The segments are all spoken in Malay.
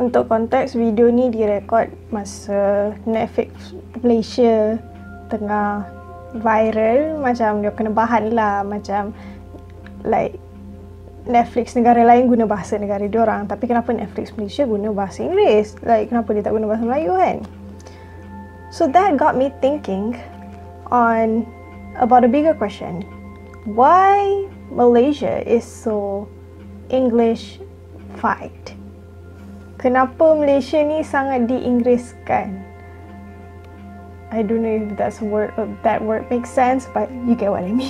Untuk konteks, video ni direkod masa Netflix Malaysia tengah viral. Macam dia kena bahan lah, macam like Netflix negara lain guna bahasa negara diorang, tapi kenapa Netflix Malaysia guna bahasa Inggeris? Like kenapa dia tak guna bahasa Melayu kan? So that got me thinking on about a bigger question. Why Malaysia is so English-fied? Kenapa Malaysia ni sangat diinggriskan? I don't know if that's a word, that word makes sense, but you get what I mean.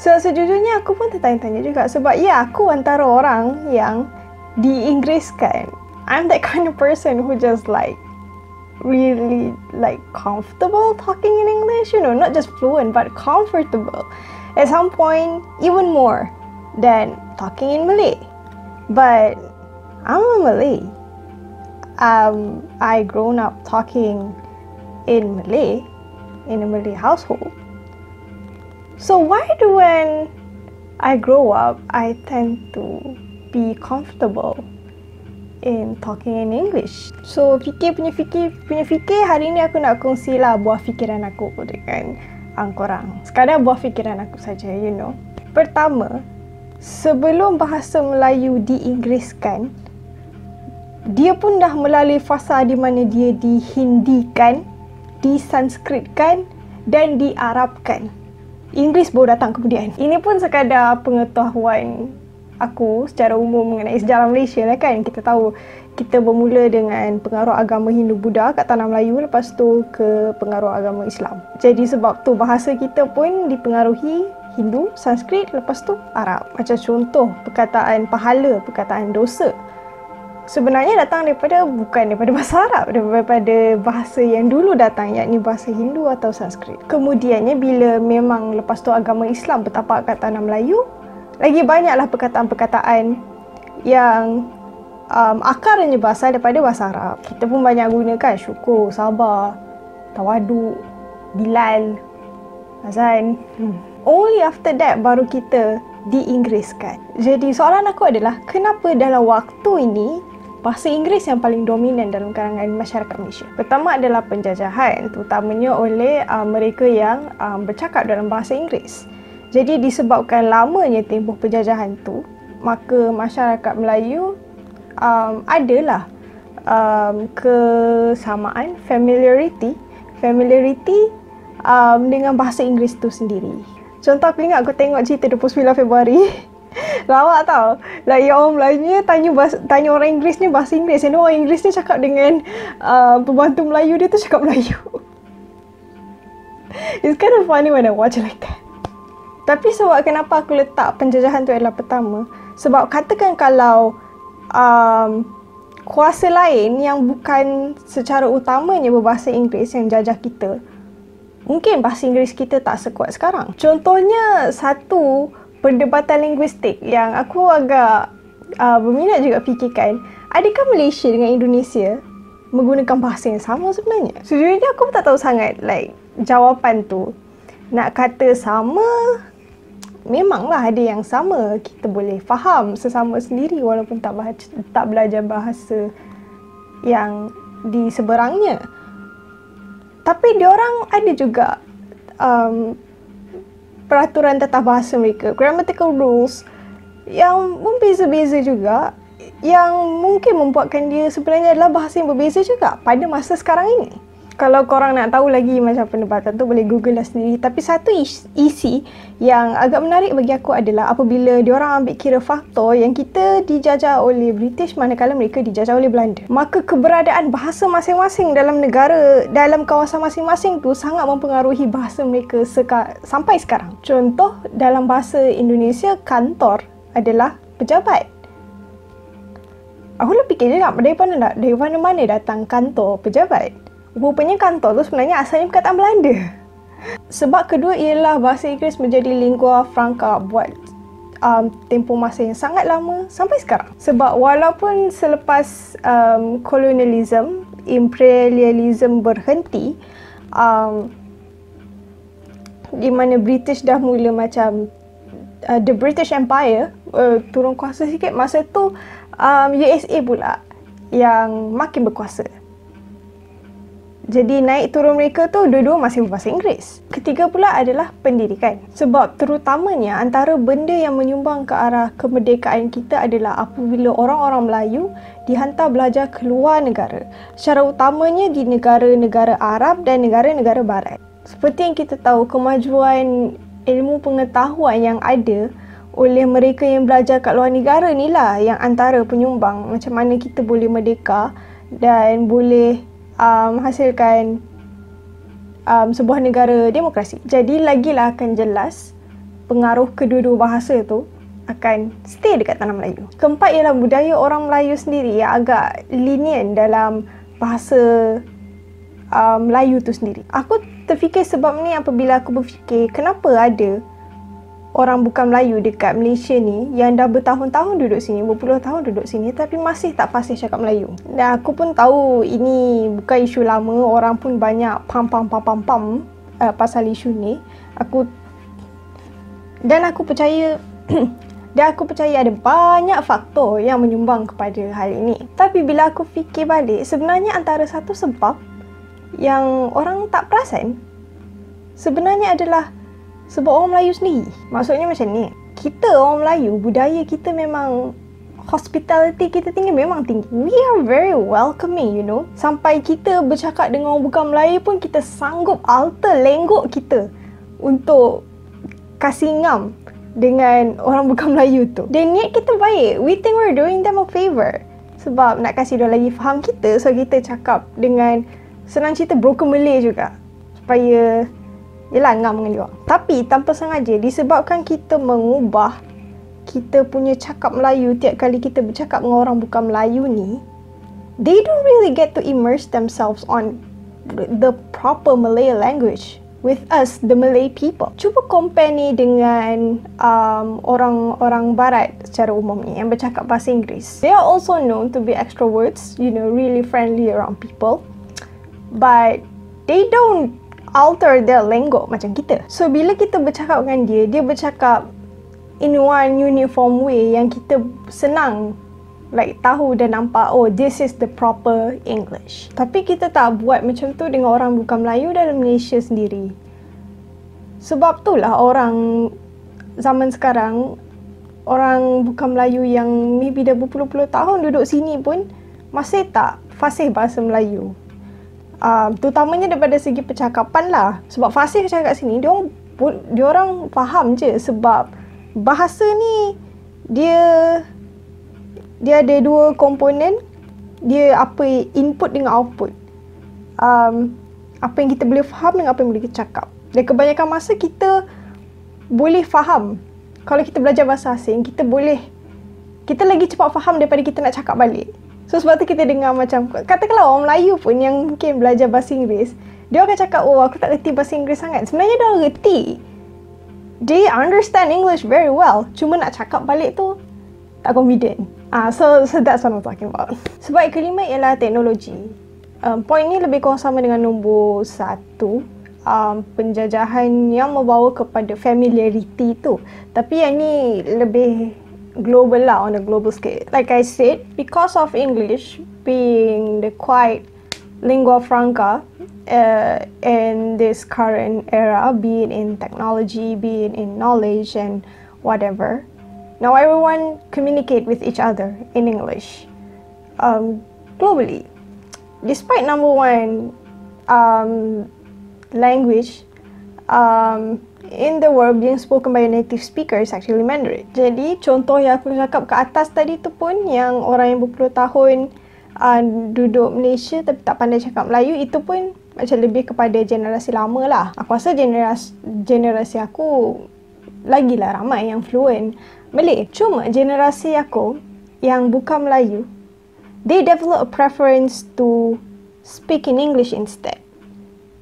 So sejujurnya aku pun tertanya-tanya juga, sebab ya aku antara orang yang diinggriskan. I'm that kind of person who just like really like comfortable talking in English, you know, not just fluent but comfortable. At some point even more than talking in Malay. But I'm a Malay. I grown up talking in Malay, in a Malay household. So why do when I grow up, I tend to be comfortable in talking in English? So fikir hari ni aku nak kongsilah buah fikiran aku dengan korang. Sekadar buah fikiran aku saja, you know. Pertama, sebelum bahasa Melayu diinggriskan, dia pun dah melalui fasa di mana dia dihindikan, disanskritkan dan diarabkan. Inggeris baru datang kemudian. Ini pun sekadar pengetahuan aku secara umum mengenai sejarah Malaysia lah kan. Kita tahu kita bermula dengan pengaruh agama Hindu-Buddha kat tanah Melayu, lepas tu ke pengaruh agama Islam. Jadi sebab tu bahasa kita pun dipengaruhi Hindu, Sanskrit, lepas tu Arab. Macam contoh perkataan pahala, perkataan dosa, sebenarnya datang bukan daripada bahasa Arab, daripada bahasa yang dulu datang, yakni bahasa Hindu atau Sanskrit. Kemudiannya bila memang lepas tu agama Islam bertapak kat tanah Melayu, lagi banyaklah perkataan-perkataan yang akarnya berasal daripada bahasa Arab. Kita pun banyak gunakan syukur, sabar, tawaduk, bilal, azan. Only after that baru kita diinggriskan. Jadi soalan aku adalah, kenapa dalam waktu ini bahasa Inggeris yang paling dominan dalam kalangan masyarakat Malaysia? Pertama adalah penjajahan, terutamanya oleh mereka yang bercakap dalam bahasa Inggeris. Jadi disebabkan lamanya tempoh penjajahan tu, maka masyarakat Melayu adalah kesamaan, familiarity dengan bahasa Inggeris tu sendiri. Contoh aku ingat aku tengok cerita 29 Februari. Lawak tau. Like orang Melayunya tanya orang Inggerisnya bahasa Inggeris, dan orang Inggerisnya cakap dengan pembantu Melayu dia tu cakap Melayu. It's kind of funny when I watch like that. Tapi sebab kenapa aku letak penjajahan tu adalah pertama, sebab katakan kalau kuasa lain yang bukan secara utamanya berbahasa Inggeris yang jajah kita, mungkin bahasa Inggeris kita tak sekuat sekarang. Contohnya satu perdebatan linguistik yang aku agak berminat juga fikirkan, adakah Malaysia dengan Indonesia menggunakan bahasa yang sama sebenarnya? Sejujurnya aku tak tahu sangat like jawapan tu. Nak kata sama, memanglah ada yang sama. Kita boleh faham sesama sendiri walaupun tak belajar bahasa yang di seberangnya. Tapi diorang ada juga peraturan tata bahasa mereka, grammatical rules yang berbeza-beza juga, yang mungkin membuatkan dia sebenarnya adalah bahasa yang berbeza juga pada masa sekarang ini. Kalau korang nak tahu lagi macam pendebatan tu, boleh google lah sendiri. Tapi satu isi yang agak menarik bagi aku adalah apabila diorang ambil kira faktor yang kita dijajah oleh British manakala mereka dijajah oleh Belanda, maka keberadaan bahasa masing-masing dalam negara, dalam kawasan masing-masing tu sangat mempengaruhi bahasa mereka sampai sekarang. Contoh, dalam bahasa Indonesia, kantor adalah pejabat. Aku dah fikir juga, daripada mana datang kantor pejabat? Rupanya kantor tu sebenarnya asalnya perkataan Belanda. Sebab kedua ialah bahasa Inggeris menjadi lingua franca buat tempoh masa yang sangat lama sampai sekarang. Sebab walaupun selepas kolonialisme, imperialisme berhenti, di mana British dah mula macam the British Empire turun kuasa sikit, masa tu USA pula yang makin berkuasa. Jadi naik turun mereka tu dua-dua masih berbahasa Inggeris. Ketiga pula adalah pendidikan. Sebab terutamanya antara benda yang menyumbang ke arah kemerdekaan kita adalah apabila orang-orang Melayu dihantar belajar ke luar negara. Secara utamanya di negara-negara Arab dan negara-negara Barat. Seperti yang kita tahu, kemajuan ilmu pengetahuan yang ada oleh mereka yang belajar kat luar negara ni lah yang antara penyumbang macam mana kita boleh merdeka dan boleh menghasilkan sebuah negara demokrasi. Jadi lagilah akan jelas pengaruh kedua-dua bahasa tu akan stay dekat tanah Melayu. Keempat ialah budaya orang Melayu sendiri yang agak lenient dalam bahasa Melayu tu sendiri. Aku terfikir sebab ni apabila aku berfikir kenapa ada orang bukan Melayu dekat Malaysia ni yang dah bertahun-tahun duduk sini, berpuluh tahun duduk sini tapi masih tak fasih cakap Melayu. Dan aku pun tahu ini bukan isu lama, orang pun banyak pam pasal isu ni. Aku percaya ada banyak faktor yang menyumbang kepada hal ini. Tapi bila aku fikir balik, sebenarnya antara satu sebab yang orang tak perasan sebenarnya adalah sebab orang Melayu sendiri. Maksudnya macam ni, kita orang Melayu, budaya kita memang, hospitality kita tinggi, memang tinggi. We are very welcoming, you know. Sampai kita bercakap dengan orang bukan Melayu pun kita sanggup alter lenggok kita untuk kasih ngam dengan orang bukan Melayu tu. Dan niat kita baik. We think we're doing them a favor. Sebab nak kasih dia lagi faham kita, so kita cakap dengan senang cerita broken Malay juga. Supaya yelah ngam dengan dia. Tapi tanpa sengaja disebabkan kita mengubah kita punya cakap Melayu tiap kali kita bercakap dengan orang bukan Melayu ni, they don't really get to immerse themselves on the proper Malay language with us, the Malay people. Cuba compare ni dengan orang-orang Barat secara umum ni yang bercakap bahasa Inggeris. They are also known to be extroverts, you know, really friendly around people. But they don't alter their lenggok macam kita. So bila kita bercakap dengan dia bercakap in one uniform way yang kita senang like tahu dan nampak, oh this is the proper English. Tapi kita tak buat macam tu dengan orang bukan Melayu dalam Malaysia sendiri. Sebab itulah orang zaman sekarang, orang bukan Melayu yang maybe dah berpuluh-puluh tahun duduk sini pun masih tak fasih bahasa Melayu. Terutamanya daripada segi percakapan lah. Sebab fasih cakap sini, diorang faham je. Sebab bahasa ni dia ada dua komponen. Dia apa input dengan output. Apa yang kita boleh faham dengan apa yang boleh kita cakap. Dan kebanyakan masa kita boleh faham. Kalau kita belajar bahasa asing, kita lagi cepat faham daripada kita nak cakap balik. So sebab tu kita dengar macam, katakanlah orang Melayu pun yang mungkin belajar bahasa Inggeris, dia akan cakap, oh aku tak reti bahasa Inggeris sangat. Sebenarnya dia reti. They understand English very well. Cuma nak cakap balik tu tak confident. So that's what I'm talking about. Sebab yang kelima ialah teknologi. Point ni lebih kurang sama dengan nombor 1. Penjajahan yang membawa kepada familiarity tu. Tapi yang ni lebih global lah, on a global scale. Like I said, because of English being the quite lingua franca in this current era, be it in technology, be it in knowledge and whatever, now everyone communicate with each other in English globally. Despite number one language in the world being spoken by a native speaker is actually Mandarin. Jadi contoh yang aku cakap ke atas tadi tu pun, yang orang yang berpuluh tahun duduk Malaysia tapi tak pandai cakap Melayu, itu pun macam lebih kepada generasi lama lah. Aku rasa generasi aku lagilah ramai yang fluent Malay. Cuma generasi aku yang bukan Melayu, they develop a preference to speak in English instead,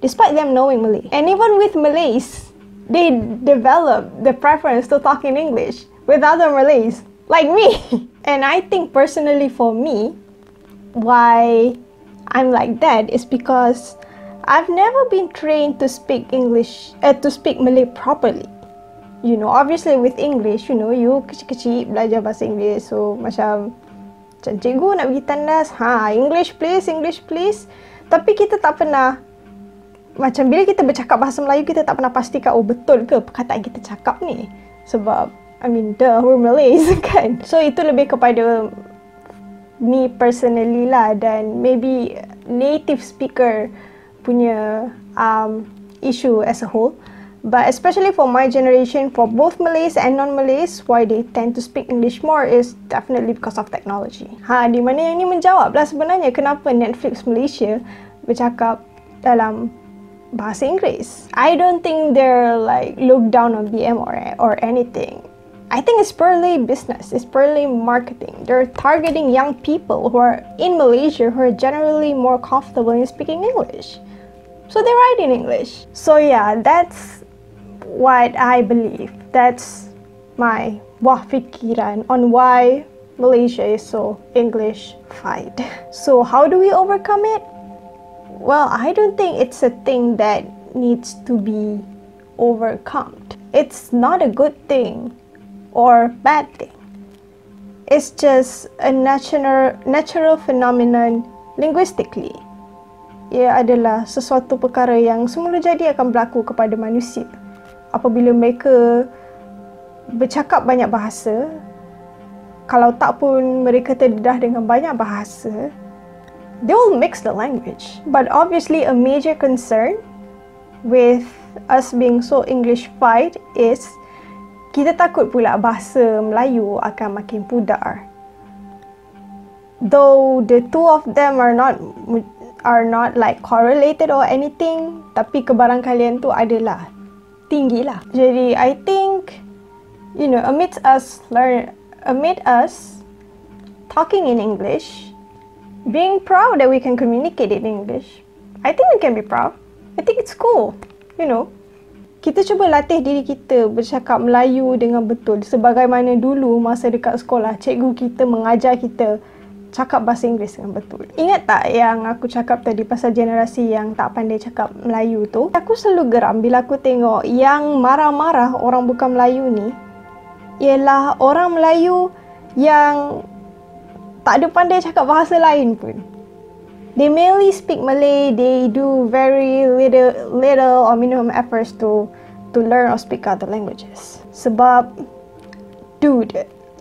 despite them knowing Malay. And even with Malays, they develop the preference to talk in English with other Malays, like me. And I think personally for me, why I'm like that is because I've never been trained to speak to speak Malay properly. You know, obviously with English, you know, you kecil-kecil belajar bahasa Inggeris, so macam Macam cikgu nak bagi tandas, English please. Tapi kita tak pernah, macam bila kita bercakap bahasa Melayu, kita tak pernah pastikan, betul ke perkataan kita cakap ni? Sebab, we're Malays kan? So, itu lebih kepada me personally lah, dan maybe native speaker punya issue as a whole. But especially for my generation, for both Malays and non-Malays, why they tend to speak English more is definitely because of technology. Di mana yang ni menjawablah sebenarnya kenapa Netflix Malaysia bercakap dalam bahasa Inggeris. I don't think they're like look down on BM or anything. I think it's purely business, it's purely marketing. They're targeting young people who are in Malaysia who are generally more comfortable in speaking English. So they write in English. So yeah, that's what I believe. That's my fikiran on why Malaysia is so English-fied. So how do we overcome it? Well, I don't think it's a thing that needs to be overcome. It's not a good thing or bad thing. It's just a natural phenomenon linguistically. Ia adalah sesuatu perkara yang semula jadi akan berlaku kepada manusia. Apabila mereka bercakap banyak bahasa, kalau tak pun mereka terdedah dengan banyak bahasa, they will mix the language. But obviously a major concern with us being so English-fied is kita takut pula bahasa Melayu akan makin pudar. Though the two of them are not like correlated or anything, tapi kebarangkalian tu adalah tinggi lah. Jadi I think, amid us talking in English, being proud that we can communicate in English, I think we can be proud. I think it's cool, Kita cuba latih diri kita bercakap Melayu dengan betul. Sebagaimana dulu masa dekat sekolah, cikgu kita mengajar kita cakap bahasa Inggeris dengan betul. Ingat tak yang aku cakap tadi pasal generasi yang tak pandai cakap Melayu tu? Aku selalu geram bila aku tengok yang marah-marah orang bukan Melayu ni ialah orang Melayu yang tak ada pandai cakap bahasa lain pun. They mainly speak Malay, they do very little or minimum efforts to learn or speak other languages. Sebab, dude,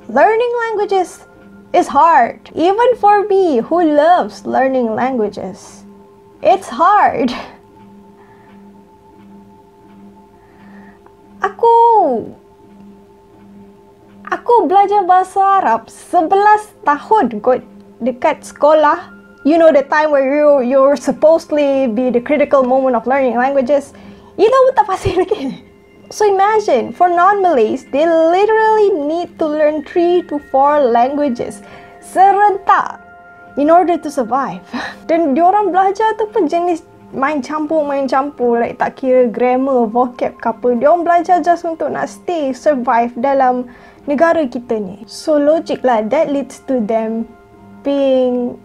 learning languages is hard. Even for me, who loves learning languages, it's hard. Aku belajar bahasa Arab 11 tahun kot dekat sekolah. You know the time where you're supposedly be the critical moment of learning languages. You tahu tak fasih lagi. So imagine, for non-Malays, they literally need to learn 3 to 4 languages serentak in order to survive. Dan diorang belajar tu pun jenis main campur, like tak kira grammar, vocab ke apa. Diorang belajar just untuk nak survive dalam negara kita ni. So logic lah, that leads to them being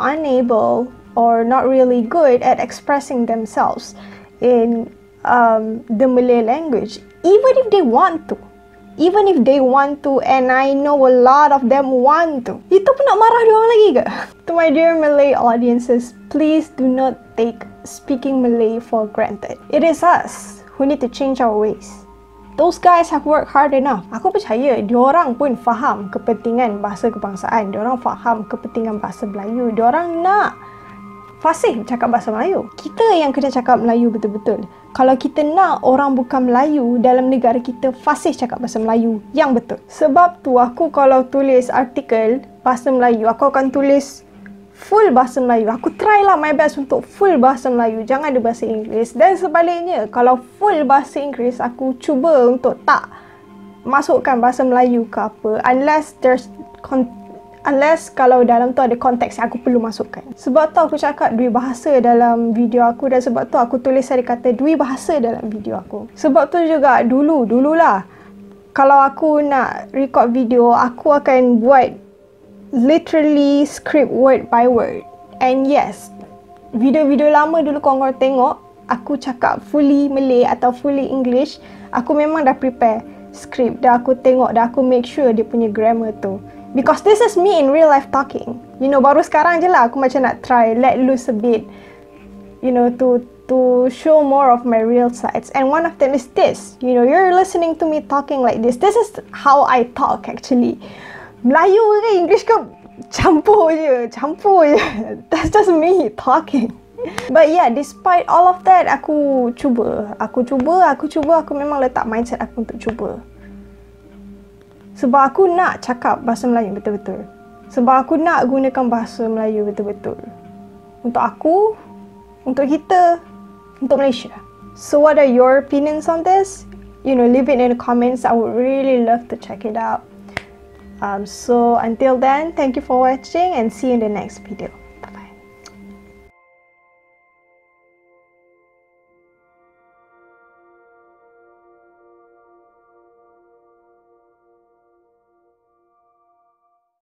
unable or not really good at expressing themselves in the Malay language, even if they want to, and I know a lot of them want to. Itu pun nak marah diorang lagi ke? To my dear Malay audiences, please do not take speaking Malay for granted. It is us who need to change our ways. Those guys have worked hard enough. Aku percaya diorang pun faham kepentingan bahasa kebangsaan. Diorang faham kepentingan bahasa Melayu. Diorang nak fasih cakap bahasa Melayu. Kita yang kena cakap Melayu betul-betul. Kalau kita nak orang bukan Melayu dalam negara kita fasih cakap bahasa Melayu yang betul. Sebab tu aku kalau tulis artikel bahasa Melayu, aku akan tulis full bahasa Melayu. Aku try lah my best untuk full bahasa Melayu. Jangan ada bahasa Inggeris. Dan sebaliknya, kalau full bahasa Inggeris, aku cuba untuk tak masukkan bahasa Melayu ke apa. Unless kalau dalam tu ada konteks yang aku perlu masukkan. Sebab tu aku cakap dua bahasa dalam video aku, dan sebab tu aku tulis ada kata dua bahasa dalam video aku. Sebab tu juga dululah kalau aku nak record video, aku akan buat literally script word by word. And yes, video-video lama dulu korang tengok aku cakap fully Malay atau fully English, aku memang dah prepare script, dah aku tengok, dah aku make sure dia punya grammar tu Because this is me in real life talking. You know, baru sekarang je lah aku macam nak try let loose a bit. You know, to show more of my real sides. And one of them is this. You know, you're listening to me talking like this. This is how I talk actually. Melayu ke English ke campur je. That's just me talking. But yeah, despite all of that, aku memang letak mindset aku untuk cuba. Sebab aku nak cakap bahasa Melayu betul-betul. Sebab aku nak gunakan bahasa Melayu betul-betul. Untuk aku, untuk kita, untuk Malaysia. So what are your opinions on this? You know, leave it in the comments. I would really love to check it out. So until then, thank you for watching and see you in the next video.